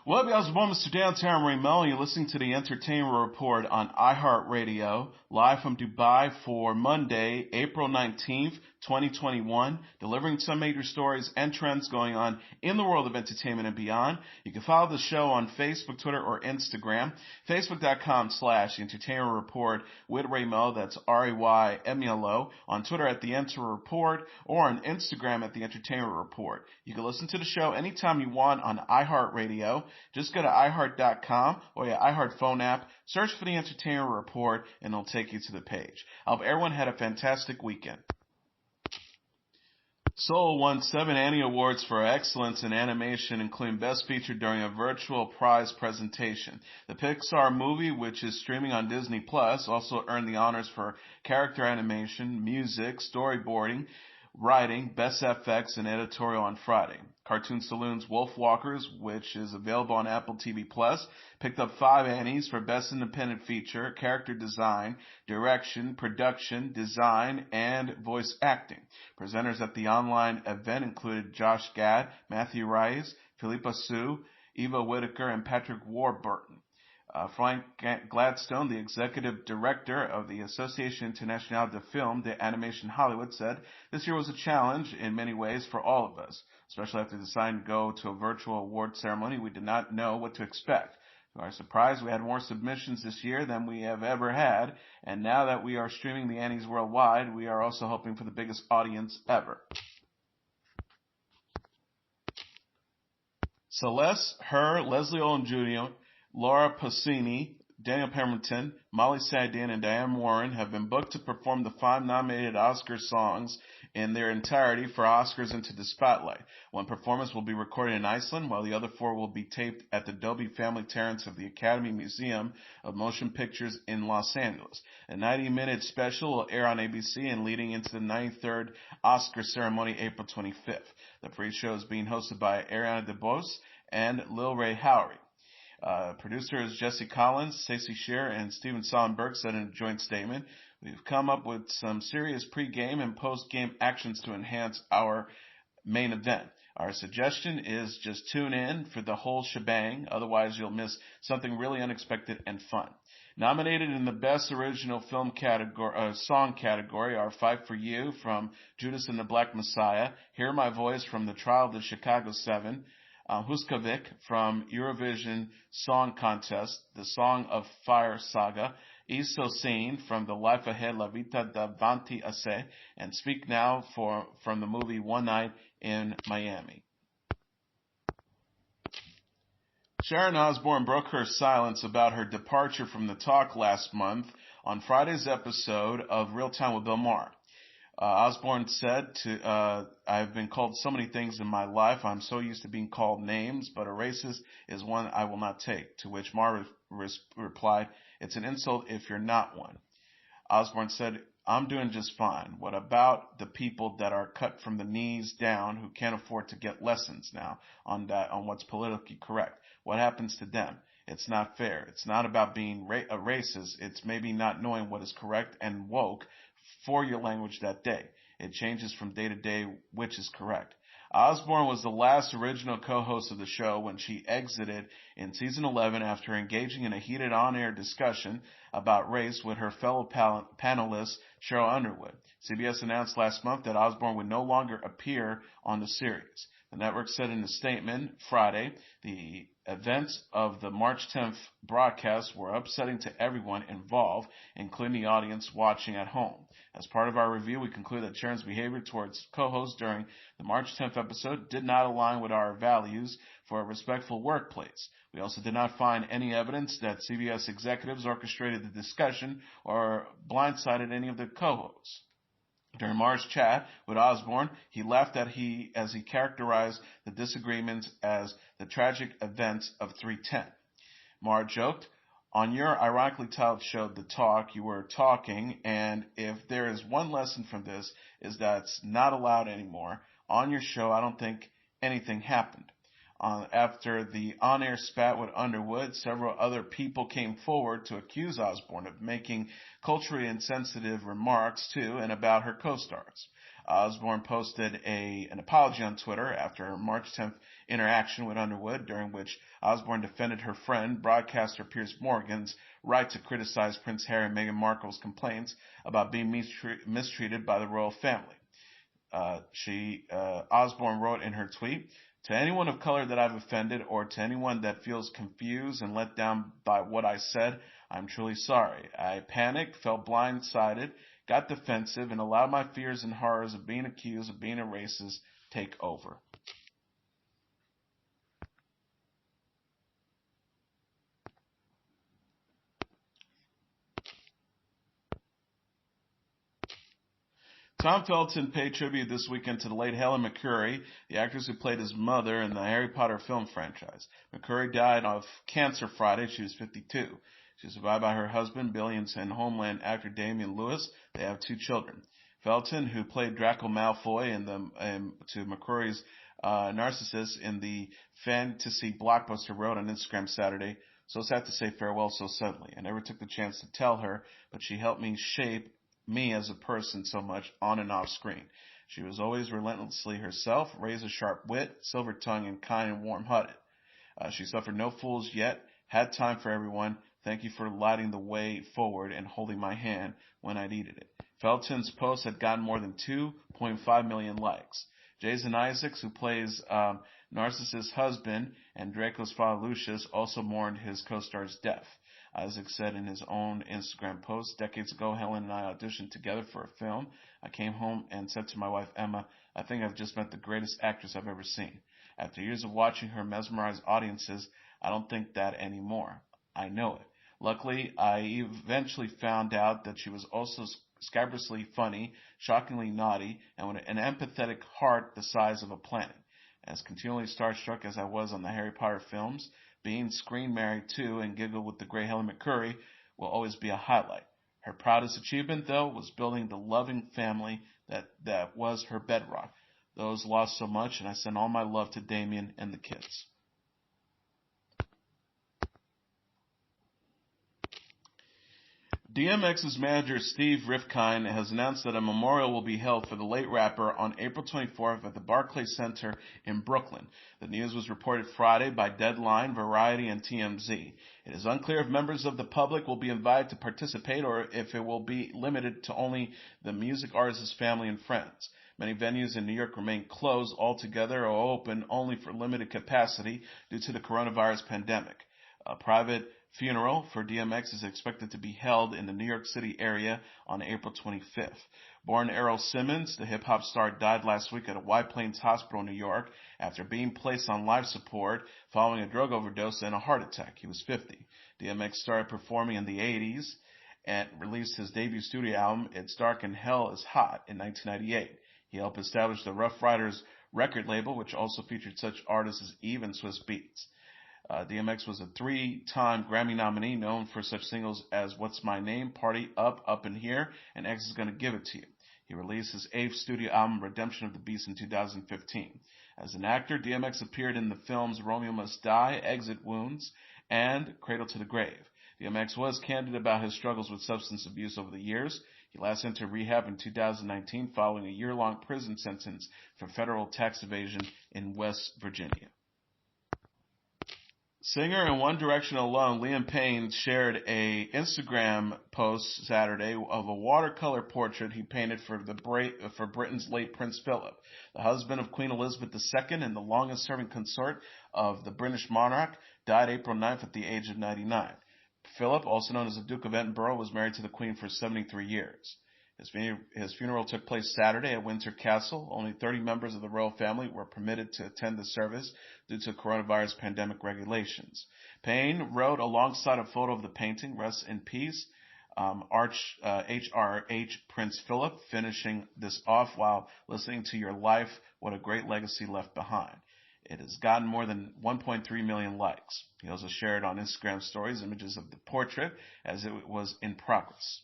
Well, how's it going, Mr. Downtown Ray Melo? You're listening to the Entertainment Report on iHeartRadio, live from Dubai for Monday, April 19th, 2021, delivering some major stories and trends going on in the world of entertainment and beyond. You can follow the show on Facebook, Twitter, or Instagram. Facebook.com/Entertainment Report with Ray Melo, that's RAYMELO. On Twitter at The Enter Report, or on Instagram at The Entertainment Report. You can listen to the show anytime you want on iHeartRadio. Just go to iHeart.com or your iHeart phone app, search for The Entertainment Report, and it'll take you to the page. I hope everyone had a fantastic weekend. Soul won 7 Annie Awards for excellence in animation, including Best Feature during a virtual prize presentation. The Pixar movie, which is streaming on Disney Plus, also earned the honors for character animation, music, storyboarding, writing, Best FX, and editorial on Friday. Cartoon Saloon's Wolfwalkers, which is available on Apple TV Plus, picked up 5 Annies for Best Independent Feature, Character Design, Direction, Production, Design, and Voice Acting. Presenters at the online event included Josh Gad, Matthew Rice, Philippa Sue, Eva Whitaker, and Patrick Warburton. Frank Gladstone, the executive director of the Association Internationale de Film de Animation Hollywood, said, "This year was a challenge in many ways for all of us, especially after deciding to go to a virtual award ceremony. We did not know what to expect. To our surprise, we had more submissions this year than we have ever had, and now that we are streaming the Annies worldwide, we are also hoping for the biggest audience ever." Celeste, Her, Leslie Olin Jr., Laura Pausini, Daniel Pemberton, Molly Sandin, and Diane Warren have been booked to perform the 5 nominated Oscar songs in their entirety for Oscars Into the Spotlight. One performance will be recorded in Iceland, while the other 4 will be taped at the Dolby Family Terrace of the Academy Museum of Motion Pictures in Los Angeles. A 90-minute special will air on ABC and leading into the 93rd Oscar ceremony April 25th. The pre-show is being hosted by Ariana DeBose and Lil Ray Howery. Producers Jesse Collins, Stacey Shear, and Steven Sonberg said in a joint statement, "We've come up with some serious pre-game and post-game actions to enhance our main event. Our suggestion is just tune in for the whole shebang, otherwise you'll miss something really unexpected and fun." Nominated in the Best Original Film Song category are Fight for You from Judas and the Black Messiah, Hear My Voice from The Trial of the Chicago 7, Huskavik from Eurovision Song Contest, The Song of Fire Saga, Iso Scene from The Life Ahead, La Vita Davanti a Se, and Speak Now from the movie One Night in Miami. Sharon Osborne broke her silence about her departure from the talk last month on Friday's episode of Real Time with Bill Maher. Osborne said, "I've been called so many things in my life. I'm so used to being called names, but a racist is one I will not take." To which Maher replied, "It's an insult if you're not one." Osborne said, "I'm doing just fine. What about the people that are cut from the knees down who can't afford to get lessons now on what's politically correct? What happens to them? It's not fair. It's not about being a racist. It's maybe not knowing what is correct and woke for your language that day. It changes from day to day, which is correct." Osborne was the last original co-host of the show when she exited in season 11 after engaging in a heated on-air discussion about race with her fellow panelist Cheryl Underwood. CBS announced last month that Osborne would no longer appear on the series. The network said in a statement Friday, "The events of the March 10th broadcast were upsetting to everyone involved, including the audience watching at home. As part of our review, we conclude that Sharon's behavior towards co-hosts during the March 10th episode did not align with our values for a respectful workplace. We also did not find any evidence that CBS executives orchestrated the discussion or blindsided any of the co-hosts." During Maher's chat with Osborne, he laughed as he characterized the disagreements as the tragic events of 310. Maher joked, "On your ironically titled show, The Talk, you were talking, and if there is one lesson from this, is that's not allowed anymore. On your show, I don't think anything happened." After the on-air spat with Underwood, several other people came forward to accuse Osborne of making culturally insensitive remarks to and about her co-stars. Osborne posted an apology on Twitter after her March 10th interaction with Underwood, during which Osborne defended her friend, broadcaster Piers Morgan's right to criticize Prince Harry and Meghan Markle's complaints about being mistreated by the royal family. Osborne wrote in her tweet, "To anyone of color that I've offended, or to anyone that feels confused and let down by what I said, I'm truly sorry. I panicked, felt blindsided, got defensive, and allowed my fears and horrors of being accused of being a racist take over." Tom Felton paid tribute this weekend to the late Helen McCrory, the actress who played his mother in the Harry Potter film franchise. McCrory died of cancer Friday. She was 52. She was survived by her husband, Billions and Homeland actor Damian Lewis. They have 2 children. Felton, who played Draco Malfoy to McCrory's Narcissus in the fantasy blockbuster, wrote on Instagram Saturday, "So sad to say farewell so suddenly. I never took the chance to tell her, but she helped me shape me as a person so much on and off screen. She was always relentlessly herself, razor-sharp wit, silver-tongued, and kind and warm-hearted. She suffered no fools yet, had time for everyone. Thank you for lighting the way forward and holding my hand when I needed it." Felton's post had gotten more than 2.5 million likes. Jason Isaacs, who plays Narcissus' husband and Draco's father Lucius, also mourned his co-star's death. Isaac said in his own Instagram post, "Decades ago, Helen and I auditioned together for a film. I came home and said to my wife, Emma, I think I've just met the greatest actress I've ever seen. After years of watching her mesmerize audiences, I don't think that anymore. I know it. Luckily, I eventually found out that she was also scabrously funny, shockingly naughty, and with an empathetic heart the size of a planet. As continually starstruck as I was on the Harry Potter films, being screen married to and giggle with the great Helen McCrory will always be a highlight. Her proudest achievement, though, was building the loving family that was her bedrock. Those lost so much, and I send all my love to Damien and the kids." DMX's manager Steve Rifkind has announced that a memorial will be held for the late rapper on April 24th at the Barclays Center in Brooklyn. The news was reported Friday by Deadline, Variety, and TMZ. It is unclear if members of the public will be invited to participate or if it will be limited to only the music artist's family and friends. Many venues in New York remain closed altogether or open only for limited capacity due to the coronavirus pandemic. A private funeral for DMX is expected to be held in the New York City area on April 25th. Born Errol Simmons, the hip-hop star, died last week at a White Plains hospital in New York after being placed on life support following a drug overdose and a heart attack. He was 50. DMX started performing in the 80s and released his debut studio album, It's Dark and Hell is Hot, in 1998. He helped establish the Rough Riders record label, which also featured such artists as Eve and Swiss Beats. DMX was a 3-time Grammy nominee, known for such singles as What's My Name, Party Up, Up in Here, and X is Gonna Give It to You. He released his 8th studio album, Redemption of the Beast, in 2015. As an actor, DMX appeared in the films Romeo Must Die, Exit Wounds, and Cradle to the Grave. DMX was candid about his struggles with substance abuse over the years. He last entered rehab in 2019 following a year-long prison sentence for federal tax evasion in West Virginia. Singer and One Direction alum Liam Payne shared a Instagram post Saturday of a watercolor portrait he painted for Britain's late Prince Philip, the husband of Queen Elizabeth II and the longest-serving consort of the British monarch, died April 9th at the age of 99. Philip, also known as the Duke of Edinburgh, was married to the Queen for 73 years. His funeral took place Saturday at Windsor Castle. Only 30 members of the royal family were permitted to attend the service due to coronavirus pandemic regulations. Payne wrote alongside a photo of the painting, "Rest in peace, HRH Prince Philip, finishing this off while listening to your life. What a great legacy left behind." It has gotten more than 1.3 million likes. He also shared on Instagram stories images of the portrait as it was in progress.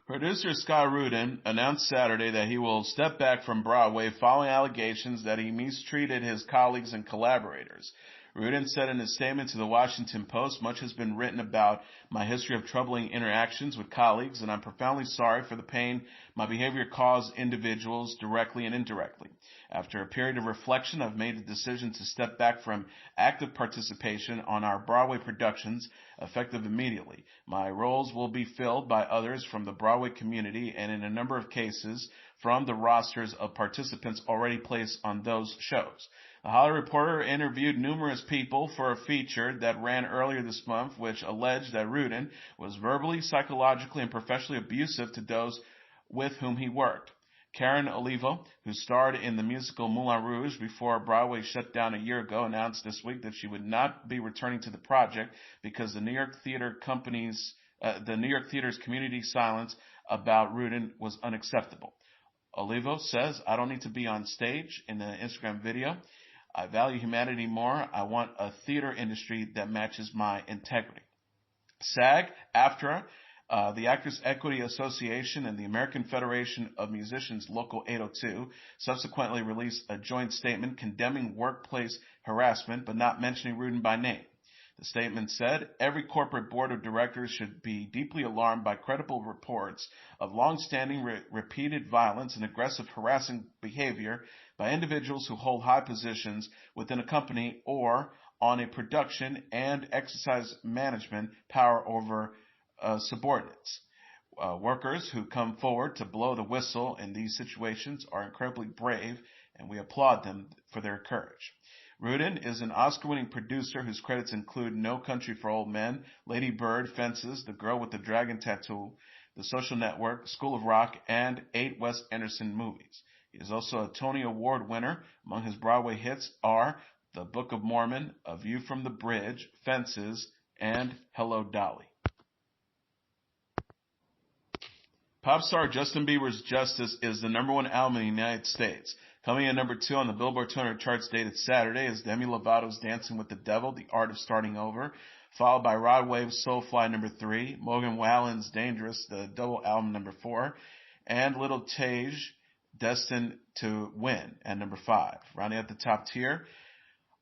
Producer Scott Rudin announced Saturday that he will step back from Broadway following allegations that he mistreated his colleagues and collaborators. Rudin said in a statement to the Washington Post, "Much has been written about my history of troubling interactions with colleagues, and I'm profoundly sorry for the pain my behavior caused individuals directly and indirectly. After a period of reflection, I've made the decision to step back from active participation on our Broadway productions, effective immediately. My roles will be filled by others from the Broadway community and in a number of cases from the rosters of participants already placed on those shows." The Hollywood Reporter interviewed numerous people for a feature that ran earlier this month, which alleged that Rudin was verbally, psychologically, and professionally abusive to those with whom he worked. Karen Olivo, who starred in the musical Moulin Rouge before Broadway shut down a year ago, announced this week that she would not be returning to the project because the New York Theater's community silence about Rudin was unacceptable. Olivo says, "I don't need to be on stage in the Instagram video. I value humanity more. I want a theater industry that matches my integrity." SAG, AFTRA, the Actors Equity Association, and the American Federation of Musicians Local 802 subsequently released a joint statement condemning workplace harassment but not mentioning Rudin by name. The statement said, "Every corporate board of directors should be deeply alarmed by credible reports of long-standing repeated violence and aggressive harassing behavior by individuals who hold high positions within a company or on a production and exercise management power over subordinates. Workers who come forward to blow the whistle in these situations are incredibly brave, and we applaud them for their courage." Rudin is an Oscar-winning producer whose credits include No Country for Old Men, Lady Bird, Fences, The Girl with the Dragon Tattoo, The Social Network, School of Rock, and 8 Wes Anderson movies. He is also a Tony Award winner. Among his Broadway hits are The Book of Mormon, A View from the Bridge, Fences, and Hello, Dolly. Pop star Justin Bieber's Justice is the #1 album in the United States. Coming in #2 on the Billboard 200 charts dated Saturday is Demi Lovato's Dancing with the Devil, The Art of Starting Over, followed by Rod Wave's Soulfly #3, Morgan Wallen's Dangerous, the double album #4, and Little Tage, Destined to Win at #5. Rounding out the top tier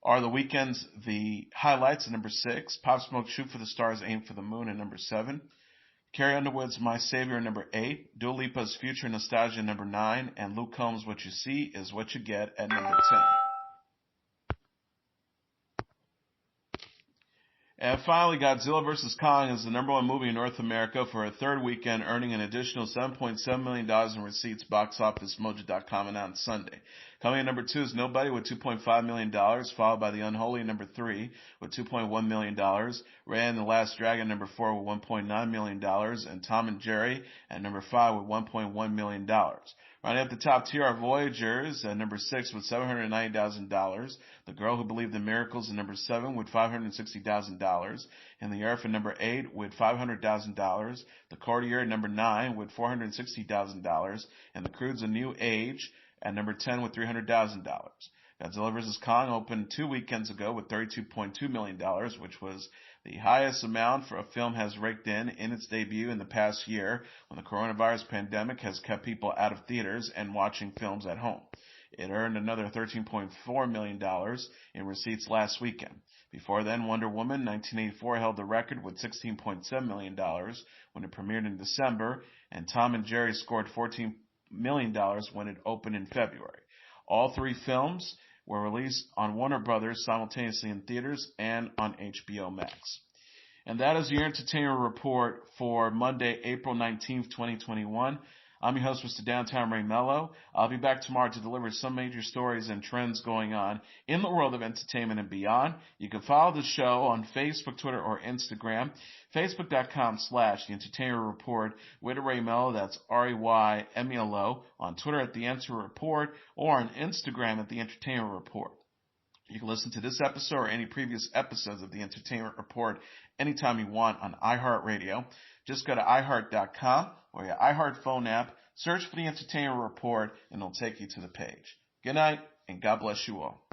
are The Weeknd's The Highlights at #6, Pop Smoke Shoot for the Stars, Aim for the Moon at #7, Carrie Underwood's My Savior at #8, Dua Lipa's Future Nostalgia at #9, and Luke Combs' What You See Is What You Get at #10. And finally, Godzilla vs. Kong is the #1 movie in North America for a third weekend, earning an additional $7.7 million in receipts, Box Office Mojo.com announced Sunday. Coming in #2 is Nobody with $2.5 million, followed by The Unholy #3 with $2.1 million, Raya and the Last Dragon #4 with $1.9 million, and Tom and Jerry at #5 with $1.1 million. Rounding up the top tier are Voyagers at #6 with $790,000, The Girl Who Believed in Miracles at #7 with $560,000, and The Earth at #8 with $500,000, The Courtier at #9 with $460,000, and The Croods: A New Age at #10 with $300,000. Godzilla vs. Kong opened 2 weekends ago with $32.2 million, which was the highest amount for a film has raked in its debut in the past year when the coronavirus pandemic has kept people out of theaters and watching films at home. It earned another $13.4 million in receipts last weekend. Before then, Wonder Woman 1984 held the record with $16.7 million when it premiered in December, and Tom and Jerry scored $14 million when it opened in February. All 3 films were released on Warner Brothers simultaneously in theaters and on HBO Max. And that is your entertainment report for Monday, April 19th, 2021. I'm your host, Mr. Downtown Ray Melo. I'll be back tomorrow to deliver some major stories and trends going on in the world of entertainment and beyond. You can follow the show on Facebook, Twitter, or Instagram. Facebook.com/The Entertainment Report with Ray Melo. That's RAYMELO. On Twitter at The Enter Report, or on Instagram at The Entertainment Report. You can listen to this episode or any previous episodes of The Entertainment Report anytime you want on iHeartRadio. Just go to iHeart.com or your iHeart phone app, search for The Entertainment Report, and it'll take you to the page. Good night, and God bless you all.